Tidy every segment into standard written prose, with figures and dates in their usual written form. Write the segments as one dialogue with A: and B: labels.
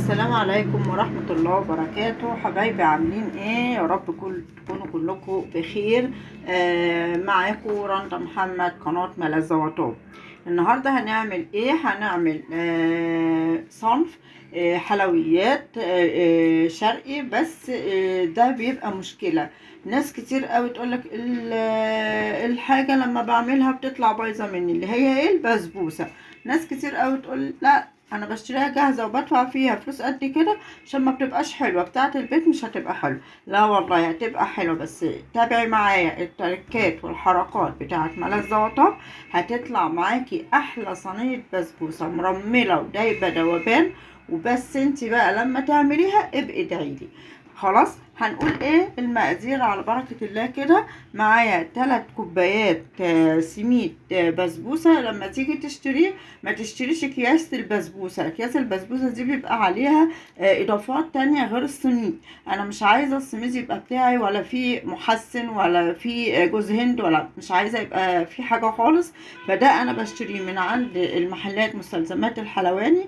A: السلام عليكم ورحمة الله وبركاته. حبايبي عاملين ايه؟ يا رب تكونوا كلكم بخير. معاكم رندا محمد، قناة ملذ وطاب. النهاردة هنعمل ايه؟ هنعمل صنف حلويات شرقي، بس ده بيبقى مشكلة. ناس كتير قوي تقولك الحاجة لما بعملها بتطلع بايظة مني، اللي هي ايه؟ البسبوسة. ناس كتير قوي تقول لا انا بشتريها جاهزه وبدفع فيها فلوس قد كده عشان ما بتبقاش حلوه، بتاعه البيت مش هتبقى حلوه. لا والله هتبقى حلوه، بس تابعي معايا التركات والحركات بتاعه ملذ وطاب، هتطلع معاكي احلى صينيه بسبوسه مرمله ودايبه دوبان. وبس انتي بقى لما تعمليها ابقي ادعيلي. خلاص، هنقول ايه المقادير على بركه الله كده. معايا 3 كوبايات سميد بسبوسه. لما تيجي تشتريه ما تشتريش اكياس البسبوسه، اكياس البسبوسه دي بيبقى عليها اضافات تانية غير السميد. انا مش عايزه السميد يبقى بتاعي ولا فيه محسن ولا فيه جوز هند، ولا مش عايزه يبقى فيه حاجه خالص. فده انا بشتريه من عند المحلات مستلزمات الحلواني.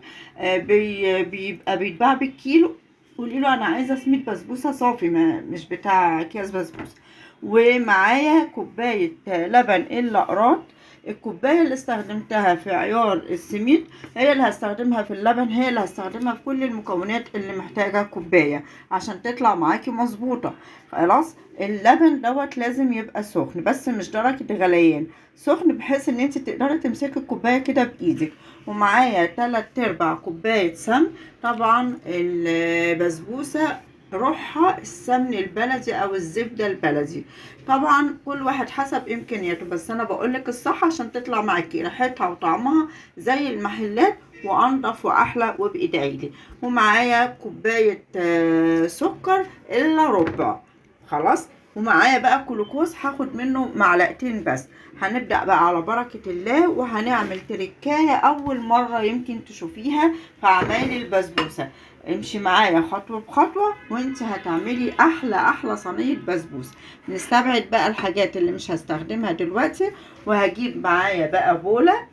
A: بيبقى بيتباع بالكيلو. قولي له انا عايزه سميد بسبوسه صافي، مش بتاع اكياس بسبوسه. ومعايا كوبايه لبن الا قراط. الكوبايه اللي استخدمتها في عيار السميد هي اللي هستخدمها في اللبن، هي اللي هستخدمها في كل المكونات اللي محتاجه كوبايه عشان تطلع معاكي مظبوطه. خلاص، اللبن دوت لازم يبقى سخن، بس مش درجه غليان، سخن بحيث ان انت تقدري تمسكي الكوبايه كده بايدك. ومعايا 3/4 كوبايه سمن. طبعا البسبوسه روحها السمن البلدي او الزبده البلدي. طبعا كل واحد حسب امكانياته، بس انا بقولك الصح عشان تطلع معاكي ريحتها وطعمها زي المحلات وانضف واحلى، وبادعيلي. ومعايا كوبايه سكر الا ربع. خلاص، ومعايا بقى جلوكوز هاخد منه معلقتين بس. هنبدأ بقى على بركة الله، وهنعمل تركاية أول مرة يمكن تشوفيها في عمايل البسبوسة. امشي معايا خطوة بخطوة وانت هتعملي أحلى صينية بسبوسة. نستبعد بقى الحاجات اللي مش هستخدمها دلوقتي. وهجيب معايا بقى بولة،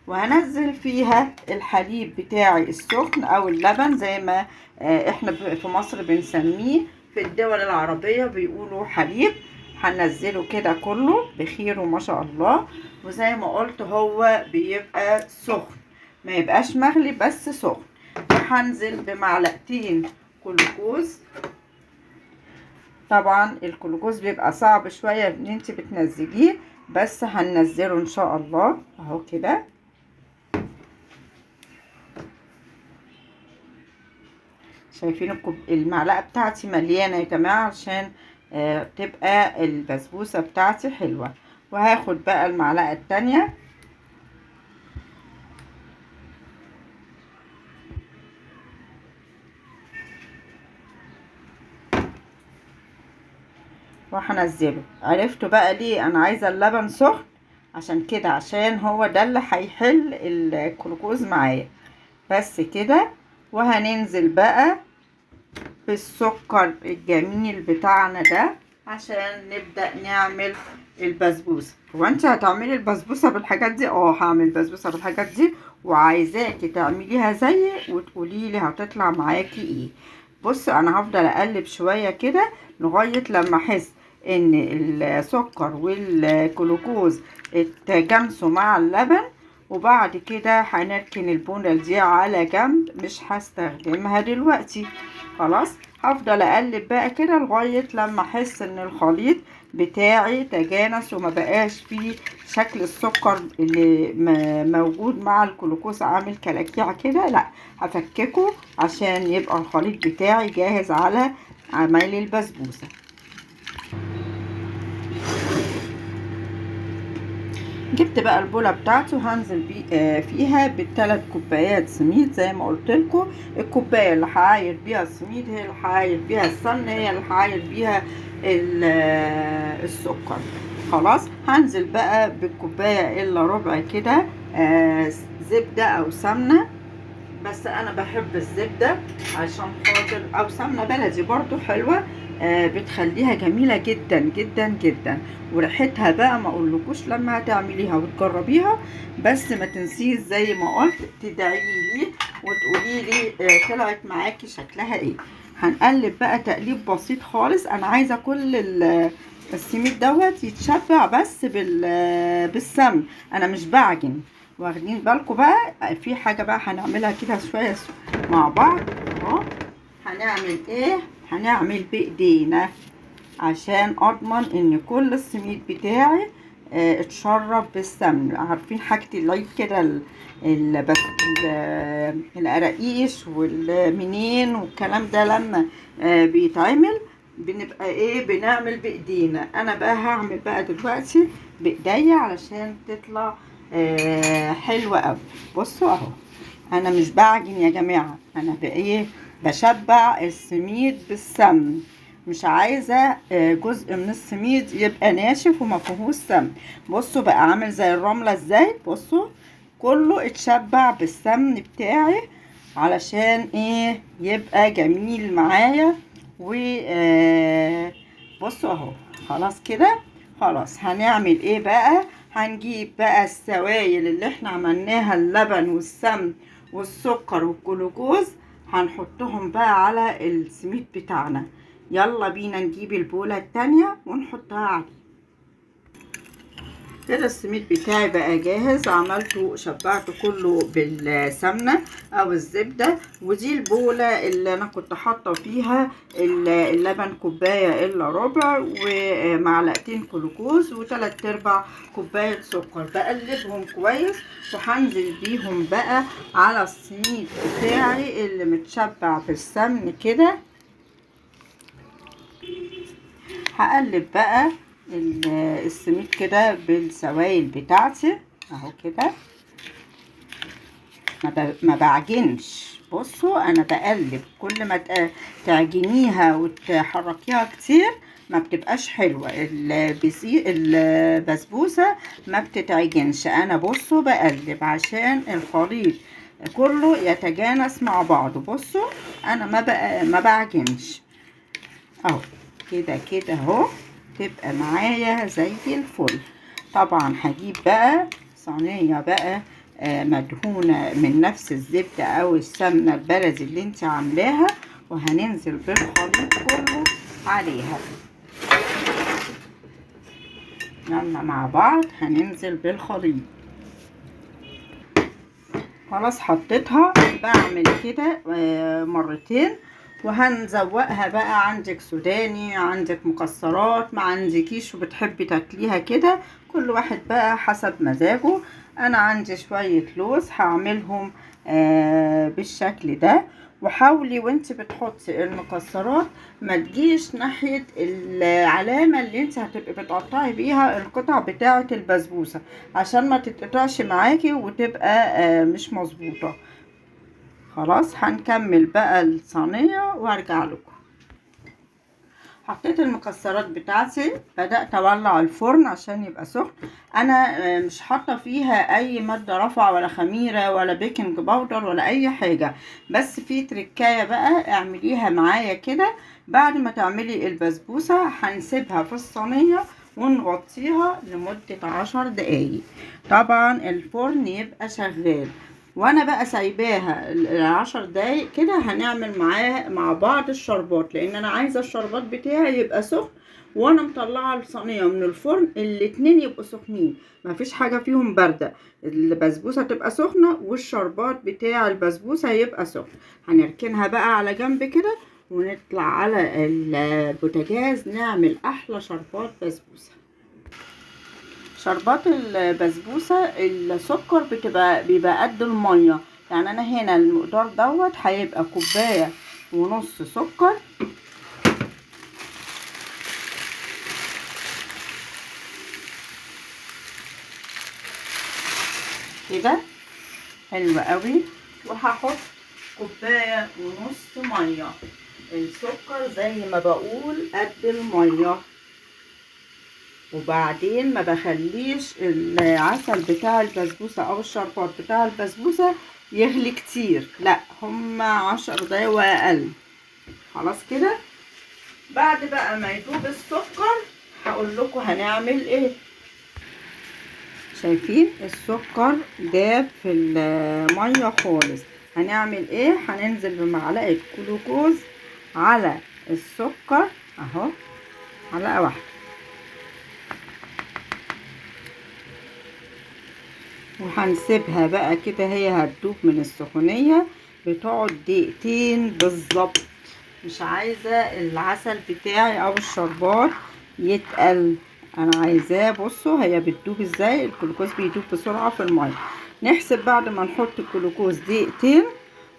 A: وهنزل فيها الحليب بتاعي السخن أو اللبن زي ما احنا في مصر بنسميه، في الدول العربية بيقولوا حليب. هنزله كده كله بخير وما شاء الله. وزي ما قلت هو بيبقى سخن، ما يبقاش مغلي بس سخن. وهنزل بمعلقتين جلوكوز. طبعا الجلوكوز بيبقى صعب شوية ان انت بتنزليه، بس هننزله ان شاء الله اهو كده. شايفين المعلقة بتاعتي مليانة يا جماعة عشان تبقى البسبوسة بتاعتي حلوة. وهاخد بقى المعلقة التانية وهنزله. عرفتوا بقى ليه انا عايزة اللبن سخن؟ عشان كده، عشان هو ده اللي هيحل الجلوكوز معايا. بس كده. وهننزل بقى بالسكر الجميل بتاعنا ده عشان نبدأ نعمل البسبوسة. هو انت هتعملي البسبوسة بالحاجات دي؟ هعمل بسبوسة بالحاجات دي، وعايزاكي تعمليها زيي وتقولي لي هتطلع معاكي ايه. بص، انا هفضل اقلب شوية كده لغاية لما احس ان السكر والجلوكوز اتجانسوا مع اللبن. وبعد كده هنركن البونة دي على جنب، مش هستخدمها دلوقتي. خلاص، هفضل اقلب بقى كده لغايه لما احس ان الخليط بتاعي تجانس وما بقاش فيه شكل السكر اللي موجود مع الجلوكوز عامل كلاكيع كده. لا، هفككه عشان يبقى الخليط بتاعي جاهز على عمل البسبوسه. جبت بقى البوله بتاعتي وهنزل فيها بالثلاث كوبايات سميد زي ما قلت لكم. الكوبايه اللي هعاير بيها السميد هي اللي هعاير بيها السمنه، هي اللي هعاير بيها السكر. خلاص، هنزل بقى بالكوبايه الا ربع كده زبده او سمنه. بس انا بحب الزبدة عشان خاطر، او سمنة بلدي برضو حلوة، بتخليها جميلة جدا جدا جدا. وريحتها بقى ما اقولكوش لما هتعمليها وتجربيها. بس ما تنسيش زي ما قلت تدعي لي وتقولي لي طلعت معاكي شكلها ايه. هنقلب بقى تقليب بسيط خالص. انا عايزة كل السميد دوت يتشبع بس بالسمن، انا مش بعجن. واخدين بالكم بقى في حاجة بقى هنعملها كده شوية مع بعض اهو. هنعمل ايه؟ هنعمل بايدينا عشان اضمن ان كل السميد بتاعي اتشرب بالسمن. عارفين حاجة العيد كده القراقيش والمنين والكلام ده لما بيتعمل بنبقى ايه؟ بنعمل بايدينا. انا بقى هعمل بقى دلوقتي بايديا علشان تطلع حلوة اوي. بصوا اهو، انا مش بعجن يا جماعة، انا بايه؟ بشبع السميد بالسمن. مش عايزة جزء من السميد يبقى ناشف وما فيهوش سمن. بصوا بقى عامل زي الرملة ازاي. بصوا كله اتشبع بالسمن بتاعي علشان ايه؟ يبقى جميل معايا. و بصوا اهو خلاص كده. خلاص هنعمل ايه بقى؟ هنجيب بقى السوائل اللي احنا عملناها، اللبن والسمن والسكر والجلوكوز، هنحطهم بقى على السميد بتاعنا. يلا بينا نجيب البولة التانية ونحطها عليه. كده السميد بتاعي بقى جاهز، عملته شبعته كله بالسمنة او الزبدة. ودي البولة اللي انا كنت حاطة فيها اللبن كوباية الا ربع، ومعلقتين جلوكوز، وتلات ارباع كوباية سكر. بقلبهم كويس وهنزل بيهم بقى على السميد بتاعي اللي متشبع بالسمن كده. هقلب بقى السميد كده بالسوائل بتاعتي اهو كده. ما بعجنش. بصوا انا بقلب، كل ما تعجنيها وتحركيها كتير ما بتبقاش حلوة. البسبوسة ما بتتعجنش. انا بصوا بقلب عشان الخليط كله يتجانس مع بعضه. بصوا انا ما بعجنش اهو كده كده اهو، تبقى معايا زي الفل. طبعا هجيب بقى صينية بقى مدهونة من نفس الزبدة او السمنة البلدي اللي انت عاملاها، وهننزل بالخليط كله عليها. يلا مع بعض هننزل بالخليط. خلاص حطيتها، بعمل كده مرتين. وهنزوقها بقى، عندك سوداني، عندك مكسرات، ما عندكيش وبتحبي تاكليها كده، كل واحد بقى حسب مزاجه. انا عندي شوية لوز هعملهم بالشكل ده. وحاولي وانت بتحطي المكسرات ما تجيش ناحية العلامة اللي انت هتبقي بتقطعي بيها القطع بتاعة البسبوسة، عشان ما تتقطعش معاكي وتبقى مش مظبوطة. خلاص هنكمل بقى الصينية وارجع لكم. حطيت المكسرات بتاعتي، بدأت اولع الفرن عشان يبقى سخن. انا مش حاطه فيها اي ماده رافعه ولا خميره ولا بيكنج باودر ولا اي حاجه. بس في تركايه بقى اعمليها معايا كده. بعد ما تعملي البسبوسه هنسيبها في الصينيه ونغطيها لمده 10 دقايق. طبعا الفرن يبقى شغال. وانا بقى سايباها 10 دقايق كده. هنعمل معاه مع بعض الشربات، لان انا عايزه الشربات بتاعي يبقى سخن وانا مطلعه الصينيه من الفرن. الاتنين يبقوا سخنين، مفيش حاجه فيهم بارده. البسبوسه تبقى سخنه والشربات بتاع البسبوسه يبقى سخن. هنركنها بقى على جنب كده ونطلع على البوتاجاز نعمل احلى شربات بسبوسه. شربات البسبوسه السكر بيبقى قد الميه. يعني انا هنا المقدار دوت هيبقى كوبايه ونص سكر كده حلو قوي. وهحط كوبايه ونص ميه. السكر زي ما بقول قد الميه. وبعدين ما بخليش العسل بتاع البسبوسه او الشربات بتاع البسبوسه يغلي كتير، لا هما 10 دقايق واقل. خلاص كده. بعد بقى ما يدوب السكر هقول لكم هنعمل ايه. شايفين السكر داب في الميه خالص. هنعمل ايه؟ هننزل بمعلقه جلوكوز على السكر اهو، معلقه واحده، وهنسيبها بقى كده. هي هتدوب من السخونيه، بتقعد دقيقتين بالظبط. مش عايزه العسل بتاعي او الشربات يتقل، انا عايزاه. بصوا هي بتدوب ازاي، الجلوكوز بيدوب بسرعه في الميه. نحسب بعد ما نحط الجلوكوز دقيقتين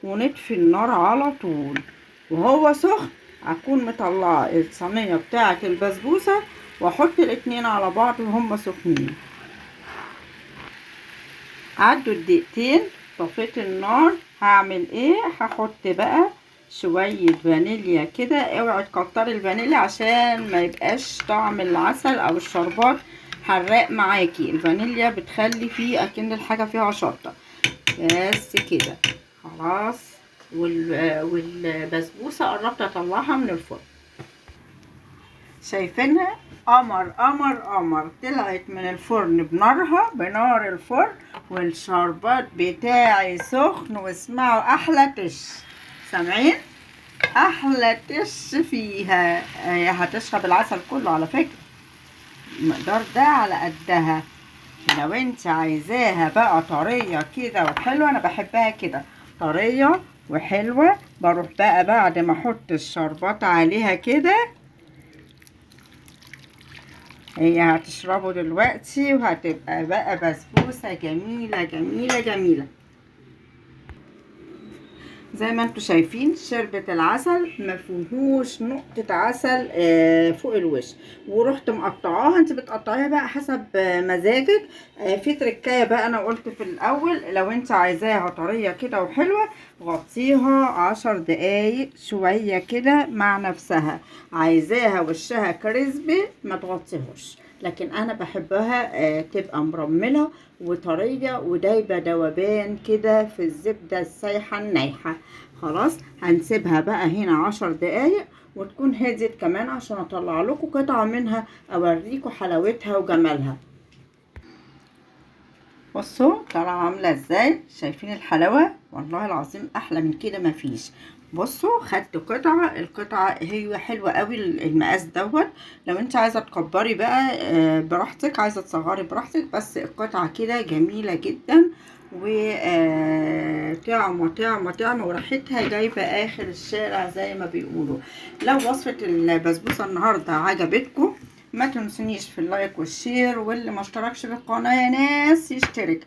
A: ونطفي النار على طول. وهو سخن هكون مطلعه الصينيه بتاعه البسبوسه واحط الاتنين على بعض وهم سخنين. عدوا الدقيقتين، طفيت النار. هعمل ايه؟ هحط بقى شوية فانيليا كده. اوعي تكتري الفانيليا عشان ما يبقاش طعم العسل او الشربات حراق معاكي. الفانيليا بتخلي فيه اكن الحاجة فيها شطة. بس كده خلاص. والبسبوسة قربت اطلعها من الفرن. شايفينها؟ قمر قمر قمر. طلعت من الفرن بنارها، بنار الفرن، والشربات بتاعي سخن. واسمعوا احلى تش. سامعين؟ احلى تش فيها. هي هتشرب العسل كله على فكرة. المقدار ده على قدها. لو انت عايزاها بقى طرية كده وحلوة، انا بحبها كده طرية وحلوة، بروح بقى بعد ما احط الشربات عليها كده. هي هتشربه دلوقتي وهتبقى بقى بسبوسة جميلة جميلة جميلة. زي ما انتوا شايفين شربة العسل مفيهوش نقطة عسل فوق الوش. ورحت مقطعاها. انت بتقطعيها بقى حسب مزاجك. في تركاية بقى انا قلت في الاول، لو انت عايزاها طرية كده وحلوة غطيها 10 دقايق شوية كده مع نفسها. عايزاها وشها كريسبي ما تغطيهاش. لكن انا بحبها تبقى مرملة وطرية ودايبة دوبان كده في الزبدة السايحة النايحة. خلاص هنسيبها بقى هنا 10 دقايق وتكون هديت كمان عشان اطلع لكم قطعة منها اوريكم حلاوتها وجمالها. بصوا طالعة عاملة ازاي. شايفين الحلاوة؟ والله العظيم احلى من كده مفيش. بصوا خدت قطعة. القطعة هي حلوة قوي المقاس دوت. لو انت عايزة تكبري بقى براحتك، عايزة تصغري براحتك، بس القطعة كده جميلة جدا. وطعمة طعمة طعمة وريحتها جايبة اخر الشارع زي ما بيقولوا. لو وصفة البسبوسة النهاردة عجبتكم ما تنسونيش في اللايك والشير، واللي ما اشتركش في القناة يا ناس يشترك.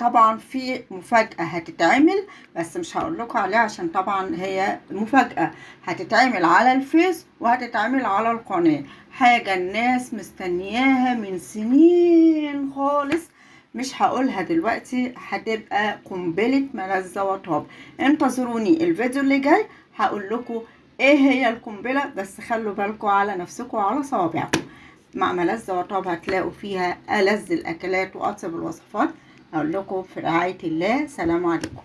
A: طبعا في مفاجأة هتتعمل بس مش هقول لكم عليها عشان طبعا هي مفاجأة. هتتعمل على الفيس وهتتعمل على القناة. حاجة الناس مستنياها من سنين خالص. مش هقولها دلوقتي، هتبقى قنبلة ملذة وطاب. انتظروني الفيديو اللي جاي هقول لكم ايه هي القنبلة. بس خلوا بالكم على نفسكم وعلى صوابعكم. مع ملذة وطاب هتلاقوا فيها ألذ الأكلات وأطيب الوصفات. أقول لكم في رعاية الله. سلام عليكم.